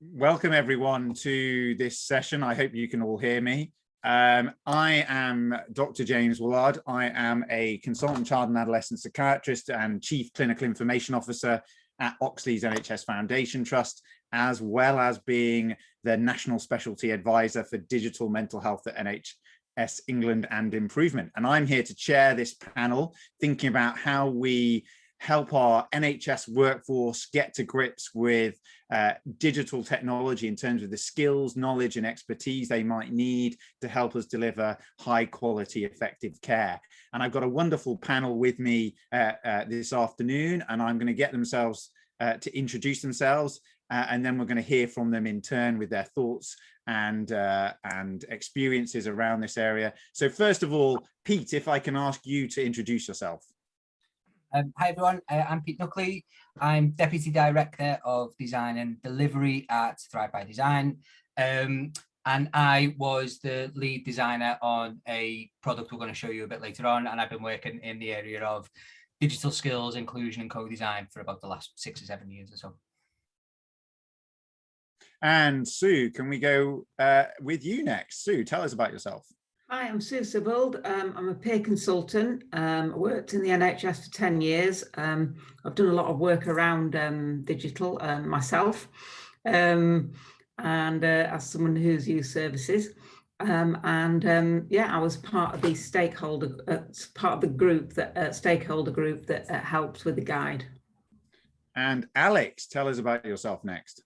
Welcome everyone to this session. I hope you can all hear me. I am Dr. James Willard. I am a consultant child and adolescent psychiatrist and chief clinical information officer at Oxley's NHS Foundation Trust, as well as being the national specialty advisor for digital mental health at NHS England and Improvement. And I'm here to chair this panel, thinking about how we help our NHS workforce get to grips with digital technology in terms of the skills, knowledge and expertise they might need to help us deliver high quality, effective care. And I've got a wonderful panel with me this afternoon, and I'm going to get themselves to introduce themselves, and then we're going to hear from them in turn with their thoughts and experiences around this area. So first of all, Pete, if I can ask you to introduce yourself. Hi everyone, I'm Pete Knockley. I'm Deputy Director of Design and Delivery at Thrive by Design. And I was the lead designer on a product we're going to show you a bit later on. And I've been working in the area of digital skills, inclusion and co-design for about the last 6 or 7 years or so. And Sue, can we go with you next? Sue, tell us about yourself. Hi, I'm Sue Sibbald. I'm a peer consultant. I worked in the NHS for 10 years. I've done a lot of work around digital myself, and as someone who's used services. Yeah, I was part of the stakeholder group that helps with the guide. And Alex, tell us about yourself next.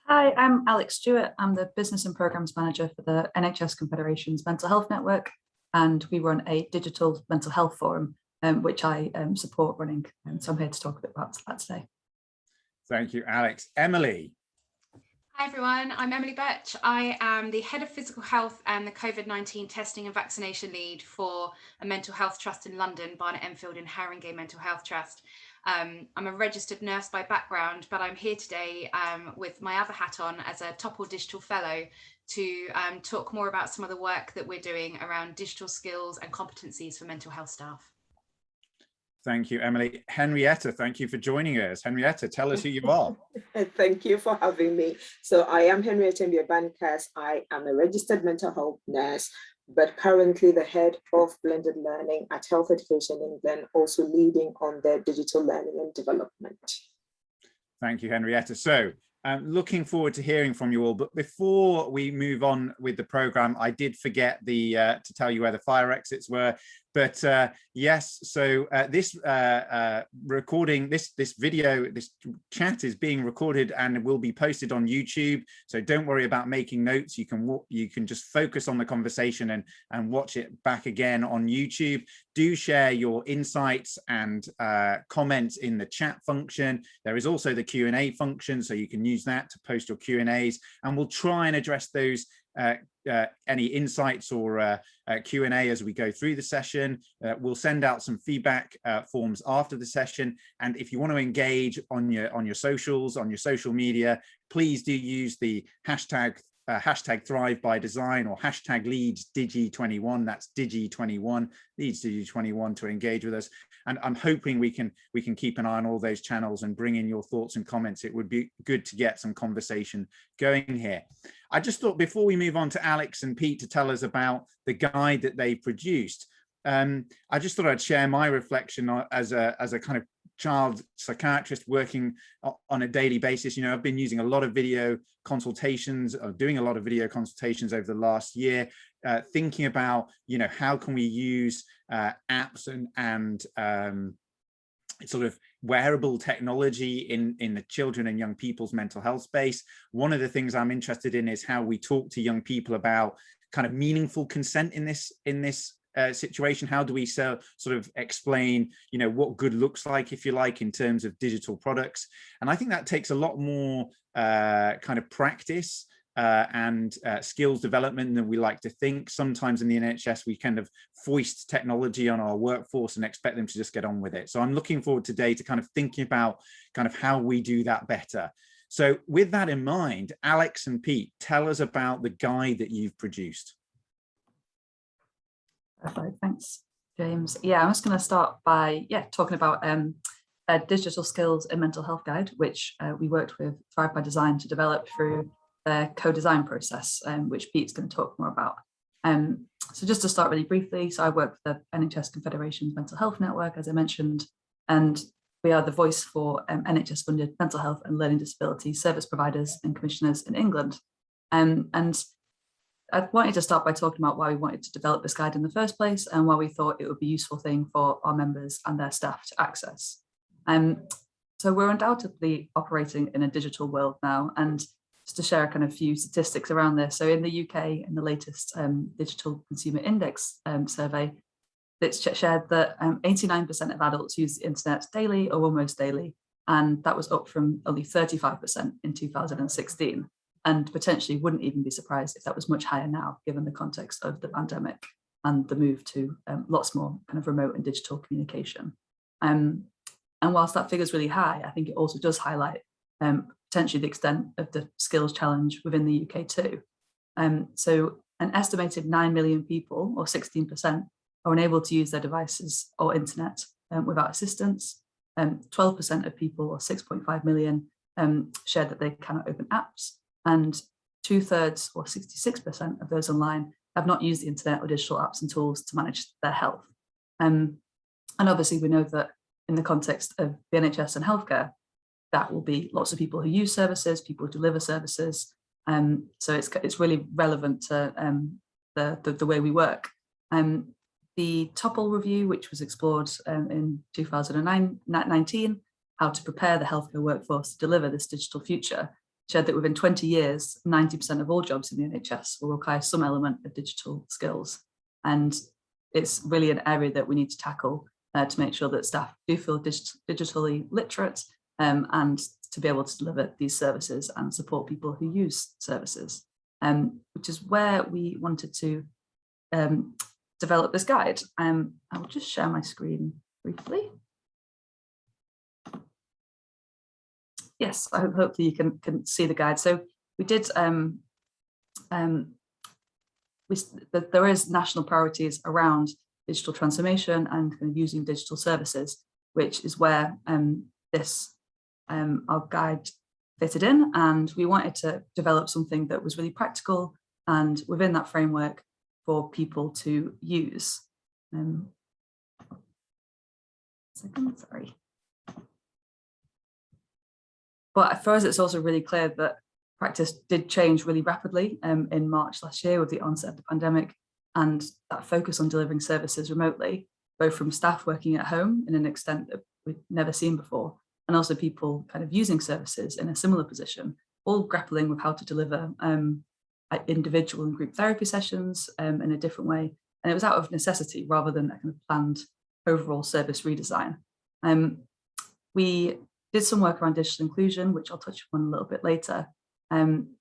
Hi, I'm Alex Stewart. I'm the Business and Programmes Manager for the NHS Confederations Mental Health Network, and we run a digital mental health forum, which I support running. So I'm here to talk a bit about that today. Thank you, Alex. Emily. Hi everyone, I'm Emily Butch. I am the Head of Physical Health and the COVID-19 Testing and Vaccination Lead for a mental health trust in London, Barnet Enfield and Haringey Mental Health Trust. I'm a registered nurse by background, but I'm here today with my other hat on as a Topple Digital Fellow to talk more about some of the work that we're doing around digital skills and competencies for mental health staff. Thank you, Emily. Henrietta, thank you for joining us. Henrietta, tell us who you are. Thank you for having me. So I am Henrietta Mbiabankas. I am a registered mental health nurse, but currently the head of blended learning at Health Education England, also leading on their digital learning and development. Thank you, Henrietta. So I'm looking forward to hearing from you all. But before we move on with the programme, I did forget to tell you where the fire exits were. But yes, so this recording, this video, this chat is being recorded and will be posted on YouTube. So don't worry about making notes. You can just focus on the conversation and watch it back again on YouTube. Do share your insights and comments in the chat function. There is also the Q&A function, so you can use that to post your Q&As, and we'll try and address those any insights or Q&A as we go through the session. We'll send out some feedback forms after the session, and if you want to engage on your socials, on your social media, please do use the hashtag Thrive by Design or hashtag Leeds Digi21. That's Digi21, Leeds Digi21, to engage with us. And I'm hoping we can keep an eye on all those channels and bring in your thoughts and comments. It would be good to get some conversation going here. I just thought before we move on to Alex and Pete to tell us about the guide that they produced, I just thought I'd share my reflection as a kind of child psychiatrist working on a daily basis. You know, I've been using a lot of video consultations, or doing a lot of video consultations over the last year, thinking about, you know, how can we use apps and sort of wearable technology in the children and young people's mental health space. One of the things I'm interested in is how we talk to young people about kind of meaningful consent in this situation. How do we sort of explain, you know, what good looks like, if you like, in terms of digital products? And I think that takes a lot more kind of practice and skills development than we like to think. Sometimes in the NHS, we kind of foist technology on our workforce and expect them to just get on with it. So I'm looking forward today to kind of thinking about kind of how we do that better. So with that in mind, Alex and Pete, tell us about the guide that you've produced. Perfect. Thanks, James. Yeah, I'm just going to start by talking about a digital skills and mental health guide, which we worked with Thrive by Design to develop through their co-design process, which Pete's going to talk more about. So just to start really briefly, so I work for the NHS Confederations Mental Health Network, as I mentioned, and we are the voice for NHS-funded mental health and learning disability service providers and commissioners in England. And I wanted to start by talking about why we wanted to develop this guide in the first place and why we thought it would be a useful thing for our members and their staff to access. So we're undoubtedly operating in a digital world now, and just to share a kind of few statistics around this. So in the UK, in the latest Digital Consumer Index survey, it's shared that 89% of adults use the internet daily or almost daily, and that was up from only 35% in 2016, and potentially wouldn't even be surprised if that was much higher now, given the context of the pandemic and the move to lots more kind of remote and digital communication. And whilst that figure is really high, I think it also does highlight potentially the extent of the skills challenge within the UK too. So an estimated 9 million people, or 16%, are unable to use their devices or internet without assistance. 12% of people, or 6.5 million, shared that they cannot open apps, and 2/3, or 66% of those online, have not used the internet or digital apps and tools to manage their health. And obviously we know that in the context of the NHS and healthcare, that will be lots of people who use services, people who deliver services. So it's really relevant to the way we work. The Topple review, which was explored in 2019, how to prepare the healthcare workforce to deliver this digital future, showed that within 20 years, 90% of all jobs in the NHS will require some element of digital skills. And it's really an area that we need to tackle to make sure that staff do feel digitally literate and to be able to deliver these services and support people who use services, which is where we wanted to develop this guide. I will just share my screen briefly. Yes, I hope hopefully you can see the guide. So we did, there is national priorities around digital transformation and kind of using digital services, which is where our guide fitted in, and we wanted to develop something that was really practical and within that framework for people to use. Sorry. But for us, it's also really clear that practice did change really rapidly in March last year with the onset of the pandemic, and that focus on delivering services remotely, both from staff working at home in an extent that we've never seen before, and also people kind of using services in a similar position, all grappling with how to deliver individual and group therapy sessions in a different way. And it was out of necessity rather than a kind of planned overall service redesign. We did some work around digital inclusion, which I'll touch upon a little bit later.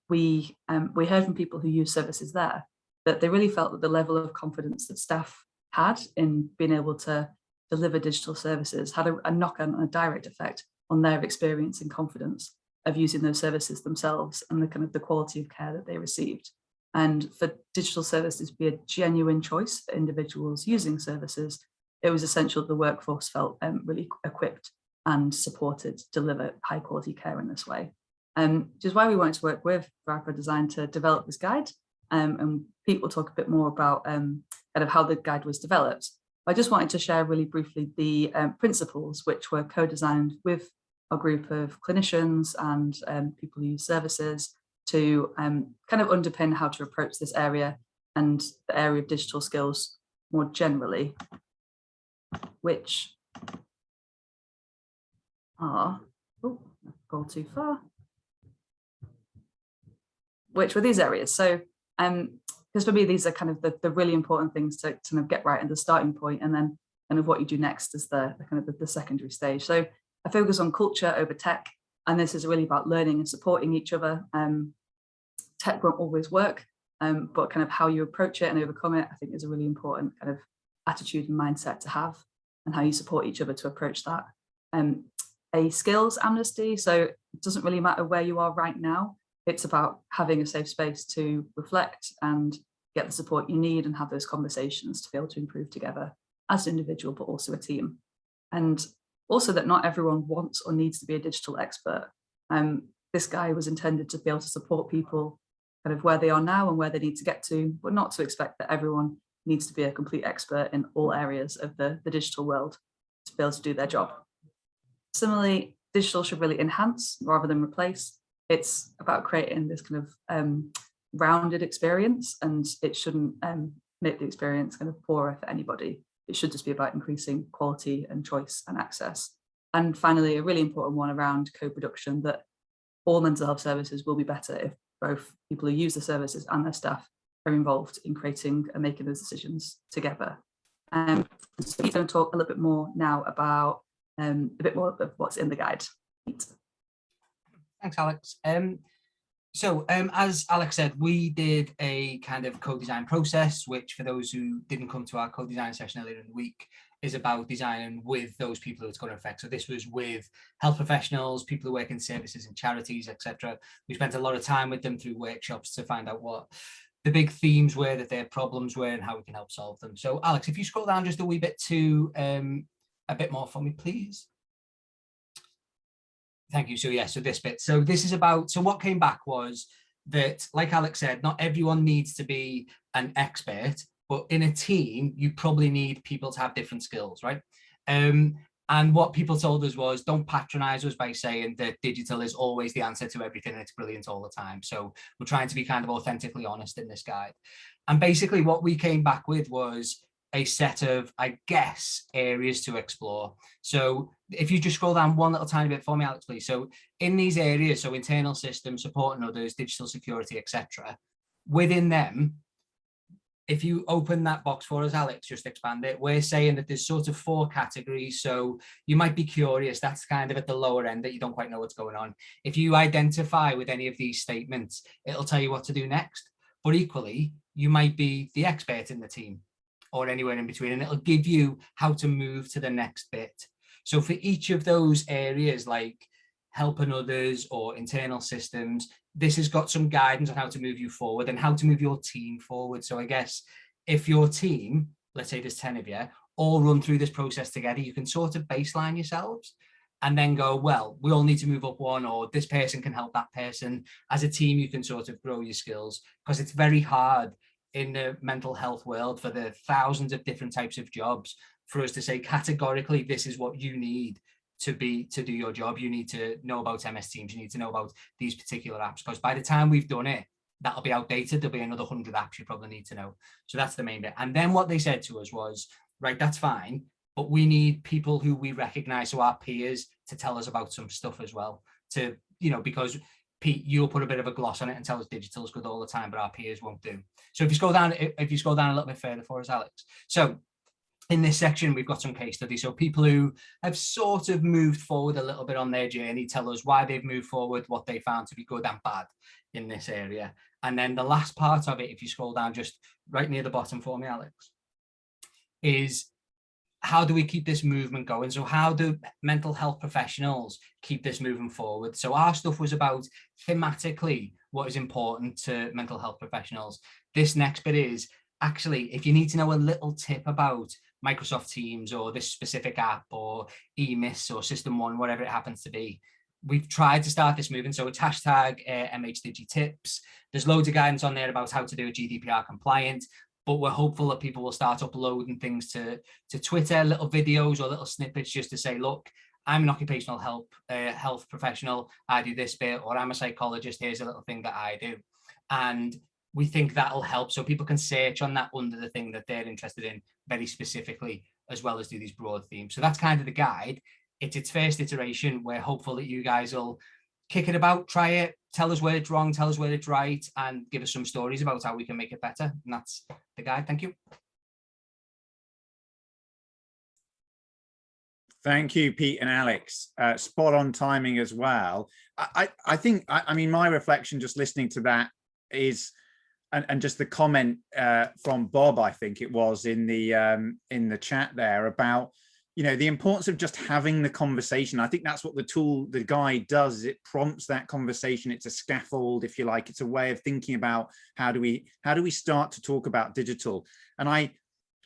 We heard from people who use services there that they really felt that the level of confidence that staff had in being able to deliver digital services had a knock-on, a direct effect on their experience and confidence of using those services themselves and the kind of the quality of care that they received. And for digital services to be a genuine choice for individuals using services, it was essential that the workforce felt really equipped and supported to deliver high quality care in this way. Which is why we wanted to work with Thrive by Design to develop this guide. And Pete will talk a bit more about kind of how the guide was developed. I just wanted to share really briefly the principles which were co-designed with a group of clinicians and people who use services to kind of underpin how to approach this area and the area of digital skills more generally, which are, oh, I've gone too far, which were these areas. So because for me, these are kind of the really important things to kind of get right at the starting point, and then kind of what you do next is the kind of the secondary stage. So I focus on culture over tech, and this is really about learning and supporting each other. Tech won't always work, but kind of how you approach it and overcome it, I think is a really important kind of attitude and mindset to have, and how you support each other to approach that. A skills amnesty, so it doesn't really matter where you are right now. It's about having a safe space to reflect and get the support you need and have those conversations to be able to improve together as an individual, but also a team. And Also that not everyone wants or needs to be a digital expert. This guide was intended to be able to support people kind of where they are now and where they need to get to, but not to expect that everyone needs to be a complete expert in all areas of the digital world to be able to do their job. Similarly, digital should really enhance rather than replace. It's about creating this kind of rounded experience, and it shouldn't make the experience kind of poorer for anybody. It should just be about increasing quality and choice and access. And finally, a really important one around co-production, that all mental health services will be better if both people who use the services and their staff are involved in creating and making those decisions together. So he's going to talk a little bit more now about a bit more of what's in the guide. Thanks, Alex. As Alex said, we did a kind of co-design process, which for those who didn't come to our co-design session earlier in the week, is about designing with those people who it's going to affect. So this was with health professionals, people who work in services and charities, etc. We spent a lot of time with them through workshops to find out what the big themes were, that their problems were, and how we can help solve them. So Alex, if you scroll down just a wee bit to a bit more for me, please. Thank you. So yeah, so this bit. So this is about, so what came back was that, like Alex said, not everyone needs to be an expert, but in a team, you probably need people to have different skills, right? And what people told us was, don't patronize us by saying that digital is always the answer to everything and it's brilliant all the time. So we're trying to be kind of authentically honest in this guide. And basically what we came back with was a set of, I guess, areas to explore. So if you just scroll down one little tiny bit for me, Alex, please. So in these areas, so internal systems, supporting others, digital security, etc. Within them, if you open that box for us, Alex, just expand it. We're saying that there's sort of 4 categories. So you might be curious, that's kind of at the lower end, that you don't quite know what's going on. If you identify with any of these statements, it'll tell you what to do next. But equally, you might be the expert in the team or anywhere in between, and it'll give you how to move to the next bit. So for each of those areas, like helping others or internal systems, this has got some guidance on how to move you forward and how to move your team forward. So I guess if your team, let's say there's 10 of you, all run through this process together, you can sort of baseline yourselves and then go, well, we all need to move up one, or this person can help that person. As a team, you can sort of grow your skills, because it's very hard in the mental health world for the thousands of different types of jobs for us to say categorically, this is what you need to do your job. You need to know about MS Teams. You need to know about these particular apps, because by the time we've done it, that'll be outdated. There'll be another 100 apps you probably need to know. So that's the main bit. And then what they said to us was, right, that's fine, but we need people who we recognize, so our peers, to tell us about some stuff as well. To, you know, because Pete, you'll put a bit of a gloss on it and tell us digital is good all the time, but our peers won't do. So if you scroll down a little bit further for us, Alex. So in this section, we've got some case studies. So people who have sort of moved forward a little bit on their journey tell us why they've moved forward, what they found to be good and bad in this area. And then the last part of it, if you scroll down just right near the bottom for me, Alex, is how do we keep this movement going? So how do mental health professionals keep this moving forward? So our stuff was about thematically what is important to mental health professionals. This next bit is actually, if you need to know a little tip about Microsoft Teams or this specific app or EMIS or System 1, whatever it happens to be, we've tried to start this movement. So it's hashtag MHDigiTips. There's loads of guidance on there about how to do it GDPR compliant. But we're hopeful that people will start uploading things to Twitter, little videos or little snippets, just to say, look, I'm an occupational health professional, I do this bit, or I'm a psychologist, here's a little thing that I do. And we think that'll help, so people can search on that under the thing that they're interested in very specifically, as well as do these broad themes. So that's kind of the guide. It's its first iteration. We're hopeful that you guys will kick it about, try it, tell us where it's wrong, tell us where it's right, and give us some stories about how we can make it better. And that's the guide. Thank you. Thank you, Pete and Alex. Spot on timing as well. I think, I mean, my reflection just listening to that is, and just the comment from Bob, I think it was in the chat there about, you know, the importance of just having the conversation. I think that's what the guide does, is it prompts that conversation. It's a scaffold, if you like. It's a way of thinking about how do we start to talk about digital. And I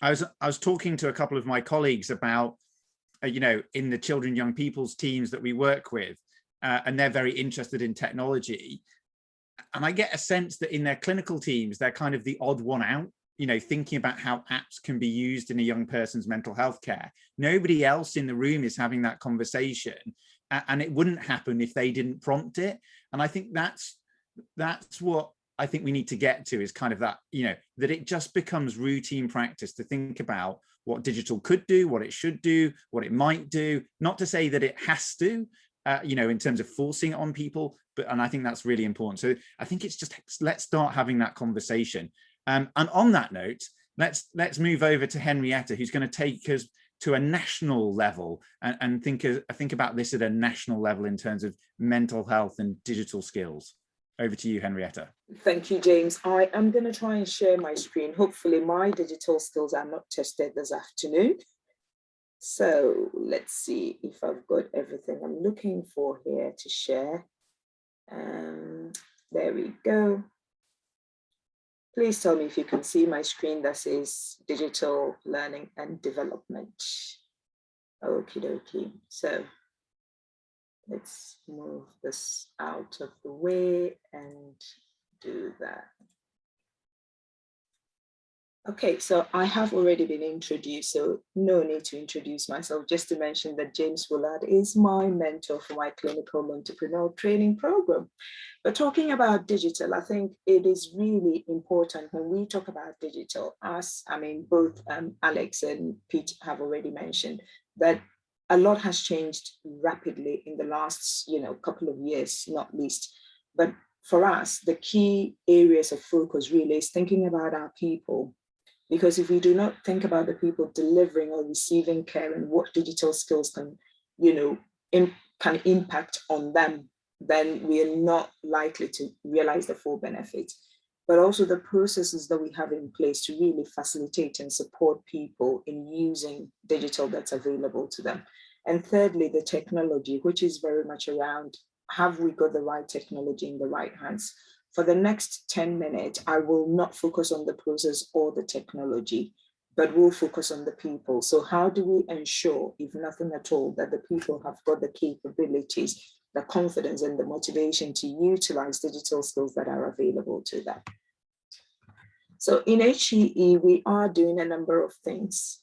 was talking to a couple of my colleagues about you know, in the children, young people's teams that we work with, and they're very interested in technology. And I get a sense that in their clinical teams, they're kind of the odd one out, you know, thinking about how apps can be used in a young person's mental health care. Nobody else in the room is having that conversation, and it wouldn't happen if they didn't prompt it. And I think that's what I think we need to get to, is kind of that, you know, that it just becomes routine practice to think about what digital could do, what it should do, what it might do, not to say that it has to, you know, in terms of forcing it on people, but, and I think that's really important. So I think it's just, let's start having that conversation. And on that note, let's move over to Henrietta, who's going to take us to a national level and think about this at a national level in terms of mental health and digital skills. Over to you, Henrietta. Thank you, James. I am going to try and share my screen. Hopefully my digital skills are not tested this afternoon. So let's see if I've got everything I'm looking for here to share. There we go. Please tell me if you can see my screen that says digital learning and development. Okie dokie. So let's move this out of the way and do that. Okay, so I have already been introduced, so no need to introduce myself, just to mention that James Willard is my mentor for my clinical entrepreneurial training program. But talking about digital, I think it is really important when we talk about digital, as I mean, both Alex and Pete have already mentioned that a lot has changed rapidly in the last, you know, couple of years, not least. But for us, the key areas of focus really is thinking about our people. Because if we do not think about the people delivering or receiving care and what digital skills can, you know, can impact on them, then we are not likely to realize the full benefit. But also the processes that we have in place to really facilitate and support people in using digital that's available to them. And thirdly, the technology, which is very much around, have we got the right technology in the right hands? For the next 10 minutes, I will not focus on the process or the technology, but we'll focus on the people. So how do we ensure, if nothing at all, that the people have got the capabilities, the confidence and the motivation to utilize digital skills that are available to them? So in HEE, we are doing a number of things.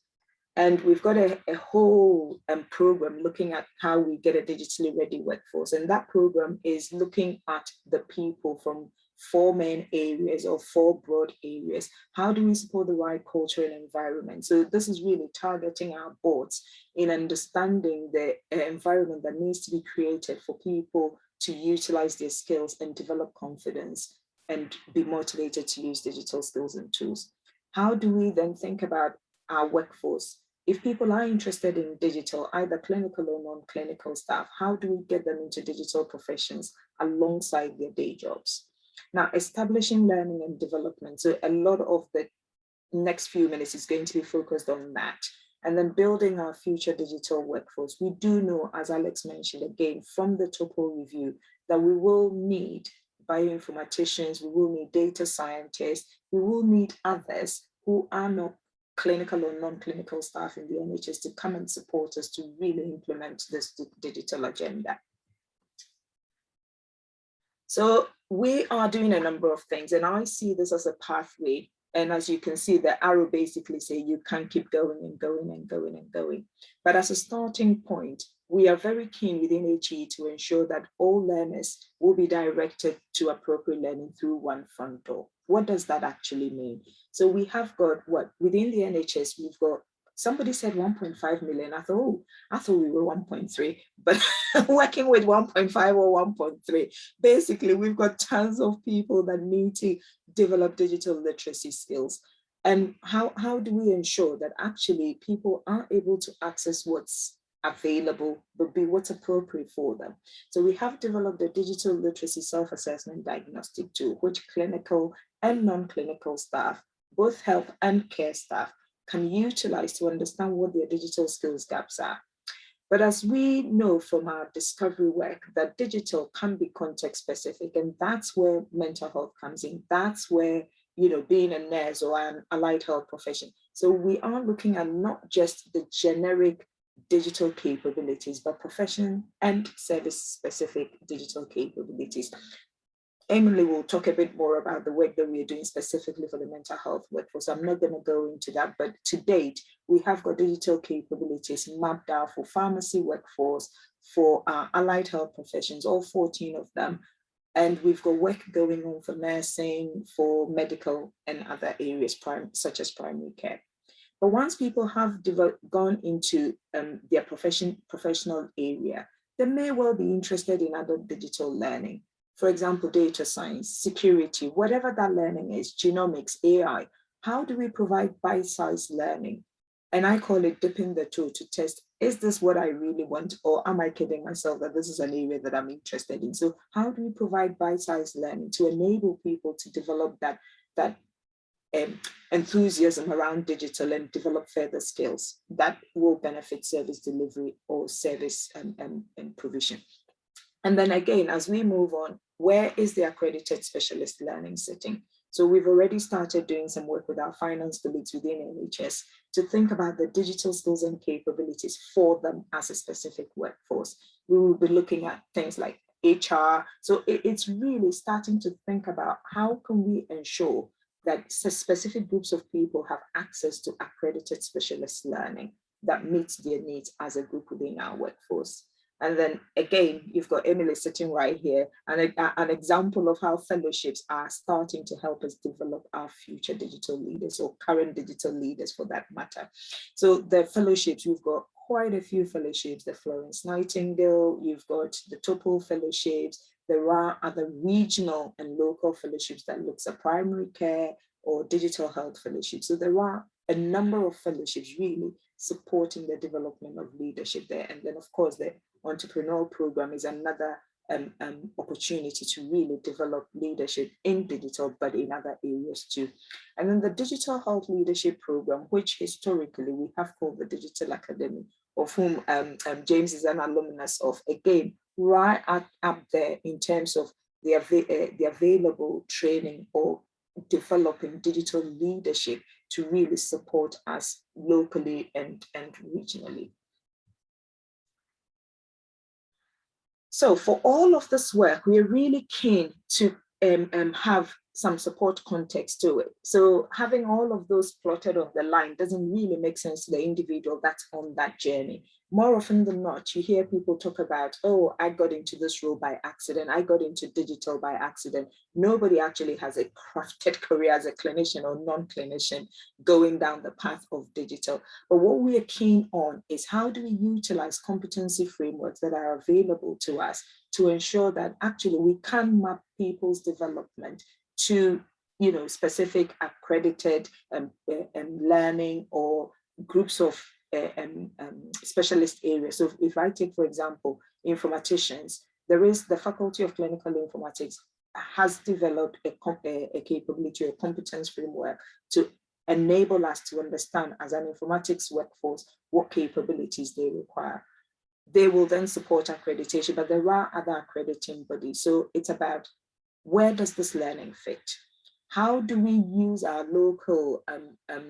And we've got a whole program looking at how we get a digitally ready workforce. And that program is looking at the people from 4 main areas or 4 broad areas. How do we support the right culture and environment? So this is really targeting our boards in understanding the environment that needs to be created for people to utilize their skills and develop confidence and be motivated to use digital skills and tools. How do we then think about our workforce? If people are interested in digital, either clinical or non-clinical staff, how do we get them into digital professions alongside their day jobs? Now, establishing learning and development. So a lot of the next few minutes is going to be focused on that. And then building our future digital workforce. We do know, as Alex mentioned again, from the topo review, that we will need bioinformaticians, we will need data scientists, we will need others who are not clinical or non-clinical staff in the NHS to come and support us to really implement this digital agenda. So we are doing a number of things, and I see this as a pathway. And as you can see, the arrow basically say you can keep going and going and going and going. But as a starting point, we are very keen within HE to ensure that all learners will be directed to appropriate learning through one front door. What does that actually mean? So we have got what within the NHS, we've got, somebody said 1.5 million. I thought we were 1.3, but working with 1.5 or 1.3, basically we've got tons of people that need to develop digital literacy skills. And how do we ensure that actually people are able to access what's available, but be what's appropriate for them? So we have developed a digital literacy self-assessment diagnostic tool, which clinical and non-clinical staff, both health and care staff, can utilize to understand what their digital skills gaps are. But as we know from our discovery work, that digital can be context specific, and that's where mental health comes in. That's where, you know, being a nurse or an allied health profession. So we are looking at not just the generic digital capabilities, but profession and service specific digital capabilities. Emily will talk a bit more about the work that we're doing specifically for the mental health workforce. I'm not going to go into that, but to date, we have got digital capabilities mapped out for pharmacy workforce, for allied health professions, all 14 of them. And we've got work going on for nursing, for medical and other areas, such as primary care. But once people have gone into their professional area, they may well be interested in other digital learning. For example, data science, security, whatever that learning is, genomics, AI. How do we provide bite-sized learning? And I call it dipping the toe to test, is this what I really want? Or am I kidding myself that this is an area that I'm interested in? So how do we provide bite-sized learning to enable people to develop that enthusiasm around digital and develop further skills that will benefit service delivery or service and provision? And then again, as we move on, where is the accredited specialist learning sitting? So we've already started doing some work with our finance colleagues within NHS to think about the digital skills and capabilities for them as a specific workforce. We will be looking at things like HR. So it's really starting to think about how can we ensure that specific groups of people have access to accredited specialist learning that meets their needs as a group within our workforce. And then again, you've got Emily sitting right here, and an example of how fellowships are starting to help us develop our future digital leaders, or current digital leaders for that matter. So the fellowships, we've got quite a few fellowships, the Florence Nightingale, you've got the Topol fellowships, there are other regional and local fellowships that looks at primary care or digital health fellowships. So there are a number of fellowships really supporting the development of leadership there. And then of course, the entrepreneurial program is another opportunity to really develop leadership in digital, but in other areas too. And then the digital health leadership program, which historically we have called the Digital Academy, of whom James is an alumnus of, again, right up there in terms of the available training or developing digital leadership to really support us locally and regionally. So for all of this work, we are really keen to have some support context to it. So having all of those plotted on the line doesn't really make sense to the individual that's on that journey. More often than not, you hear people talk about, oh, I got into this role by accident. I got into digital by accident. Nobody actually has a crafted career as a clinician or non-clinician going down the path of digital. But what we are keen on is how do we utilize competency frameworks that are available to us to ensure that actually we can map people's development to, you know, specific accredited learning or groups of specialist areas. So if I take, for example, informaticians, there is the Faculty of Clinical Informatics has developed a capability or competence framework to enable us to understand as an informatics workforce what capabilities they require. They will then support accreditation, but there are other accrediting bodies. So it's about, where does this learning fit? How do we use our local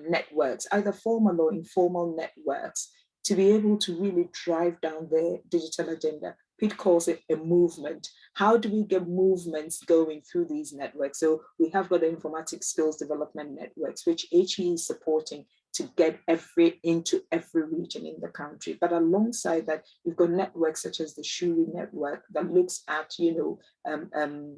networks, either formal or informal networks, to be able to really drive down the digital agenda? Pete calls it a movement. How do we get movements going through these networks? So we have got the informatics skills development networks, which HE is supporting to get into every region in the country. But alongside that, we've got networks such as the Shuri network that looks at, you know,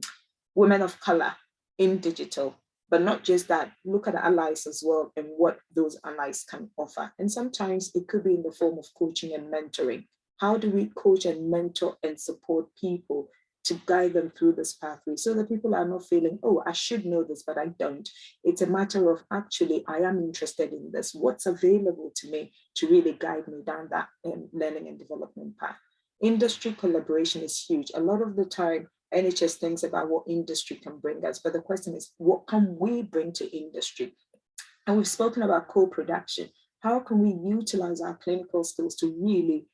women of color in digital, but not just that, look at allies as well and what those allies can offer. And sometimes it could be in the form of coaching and mentoring. How do we coach and mentor and support people to guide them through this pathway so that people are not feeling, oh, I should know this, but I don't. It's a matter of actually, I am interested in this. What's available to me to really guide me down that learning and development path? Industry collaboration is huge. A lot of the time, NHS thinks about what industry can bring us, but the question is, what can we bring to industry? And we've spoken about co-production. How can we utilize our clinical skills to really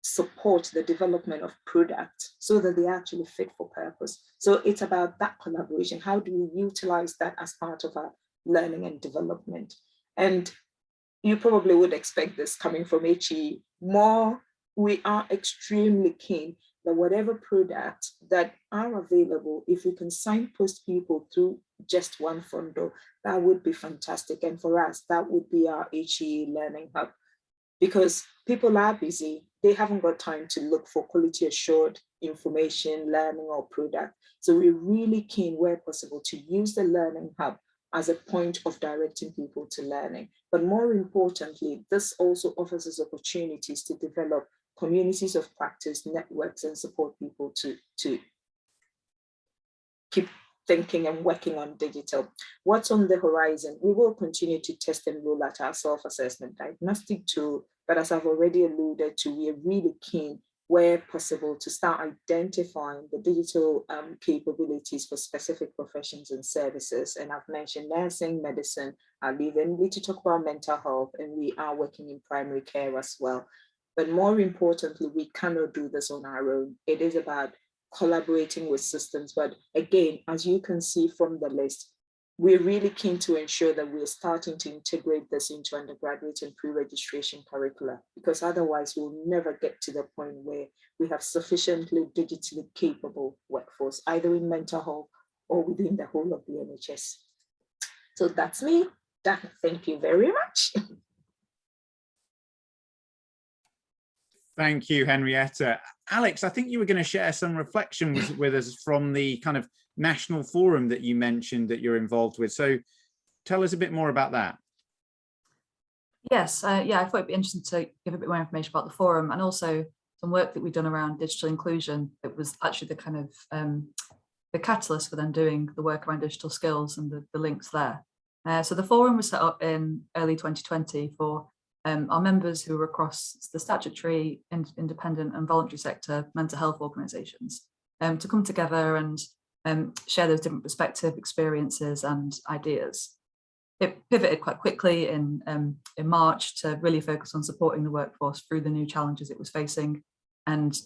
support the development of products so that they actually fit for purpose? So it's about that collaboration. How do we utilize that as part of our learning and development? And you probably would expect this coming from HE, we are extremely keen that whatever products that are available, if we can signpost people through just one front door, that would be fantastic. And for us, that would be our HE learning hub, because people are busy. They haven't got time to look for quality assured information, learning or product. So we're really keen, where possible, to use the learning hub as a point of directing people to learning. But more importantly, this also offers us opportunities to develop communities of practice, networks, and support people to keep thinking and working on digital. What's on the horizon? We will continue to test and roll out our self-assessment diagnostic tool, but as I've already alluded to, we are really keen, where possible, to start identifying the digital capabilities for specific professions and services. And I've mentioned nursing, medicine, I'll even need to talk about mental health, and we are working in primary care as well. But more importantly, we cannot do this on our own. It is about collaborating with systems. But again, as you can see from the list, we're really keen to ensure that we're starting to integrate this into undergraduate and pre-registration curricula, because otherwise we'll never get to the point where we have sufficiently digitally capable workforce, either in mental health or within the whole of the NHS. So that's me. Thank you very much. Thank you, Henrietta. Alex, I think you were going to share some reflections with us from the kind of national forum that you mentioned that you're involved with. So tell us a bit more about that. Yes, yeah, I thought it'd be interesting to give a bit more information about the forum, and also some work that we've done around digital inclusion. It was actually the kind of the catalyst for them doing the work around digital skills and the links there. So the forum was set up in early 2020 for our members who were across the statutory, independent and voluntary sector mental health organisations to come together and share those different perspectives, experiences and ideas. It pivoted quite quickly in March to really focus on supporting the workforce through the new challenges it was facing, and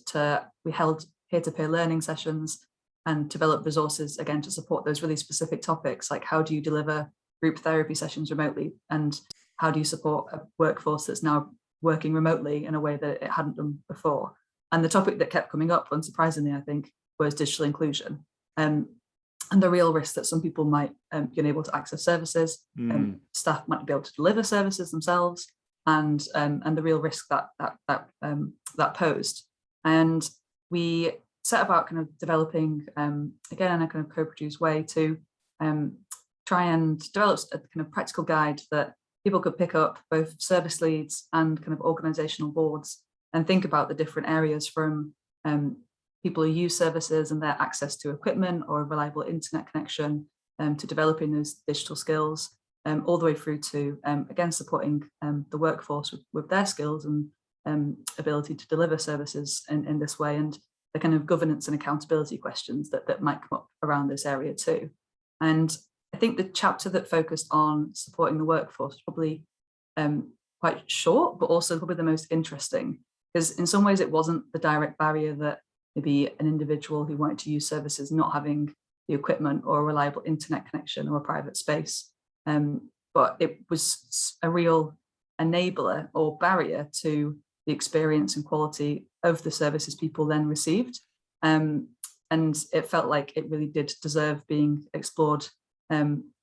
we held peer-to-peer learning sessions and developed resources again to support those really specific topics, like how do you deliver group therapy sessions remotely, and how do you support a workforce that's now working remotely in a way that it hadn't done before. And the topic that kept coming up, unsurprisingly, I think, was digital inclusion. And the real risk that some people might be unable to access services, staff might be able to deliver services themselves, and the real risk that posed. And we set about kind of developing, again, in a kind of co-produced way, to try and develop a kind of practical guide that people could pick up, both service leads and kind of organisational boards, and think about the different areas from people who use services and their access to equipment or a reliable internet connection, to developing those digital skills, all the way through to, again, supporting the workforce with their skills and ability to deliver services in this way, and the kind of governance and accountability questions that might come up around this area too. And I think the chapter that focused on supporting the workforce was probably quite short, but also probably the most interesting, because in some ways it wasn't the direct barrier that maybe an individual who wanted to use services not having the equipment or a reliable internet connection or a private space, but it was a real enabler or barrier to the experience and quality of the services people then received. And it felt like it really did deserve being explored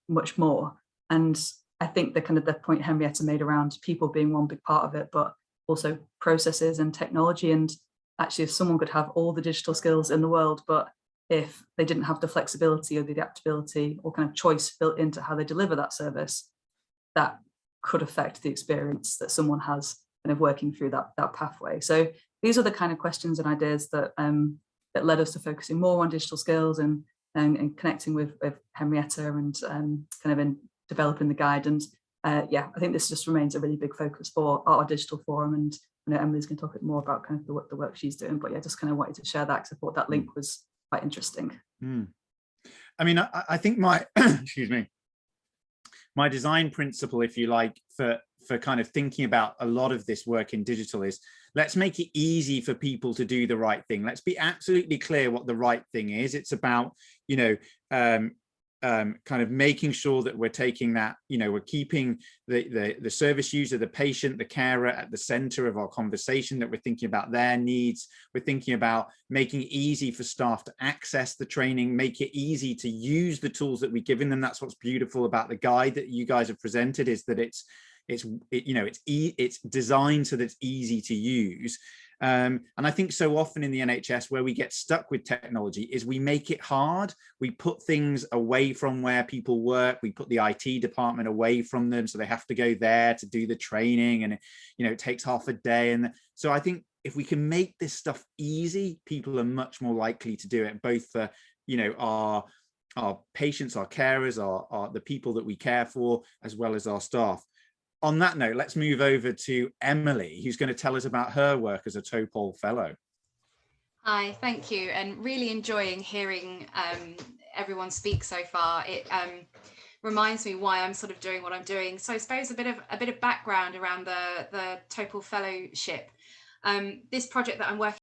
much more. And I think the kind of the point Henrietta made around people being one big part of it, but also processes and technology. And actually, if someone could have all the digital skills in the world, but if they didn't have the flexibility or the adaptability or kind of choice built into how they deliver that service, that could affect the experience that someone has kind of working through that pathway. So these are the kind of questions and ideas that that led us to focusing more on digital skills and connecting with Henrietta and kind of in developing the guide. And yeah, I think this just remains a really big focus for our digital forum. And I know Emily's going to talk a bit more about kind of the work she's doing, but yeah, just kind of wanted to share that because I thought that link was quite interesting. I mean, I think my excuse me, my design principle, if you like, for kind of thinking about a lot of this work in digital is, let's make it easy for people to do the right thing. Let's be absolutely clear what the right thing is. It's about, you know, kind of making sure that we're taking that, we're keeping the service user, the patient, the carer at the center of our conversation, that we're thinking about their needs. We're thinking about making it easy for staff to access the training, make it easy to use the tools that we're giving them. That's what's beautiful about the guide that you guys have presented, is that it's designed so that it's easy to use. And I think so often in the NHS where we get stuck with technology is we make it hard. We put things away from where people work. We put the IT department away from them, so they have to go there to do the training, and it takes half a day. And so I think if we can make this stuff easy, people are much more likely to do it, both for our patients, our carers, our the people that we care for, as well as our staff. On that note, let's move over to Emily, who's going to tell us about her work as a Topol Fellow. Hi, thank you, and really enjoying hearing everyone speak so far. It reminds me why I'm sort of doing what I'm doing. So I suppose a bit of background around the Topol Fellowship. This project that I'm working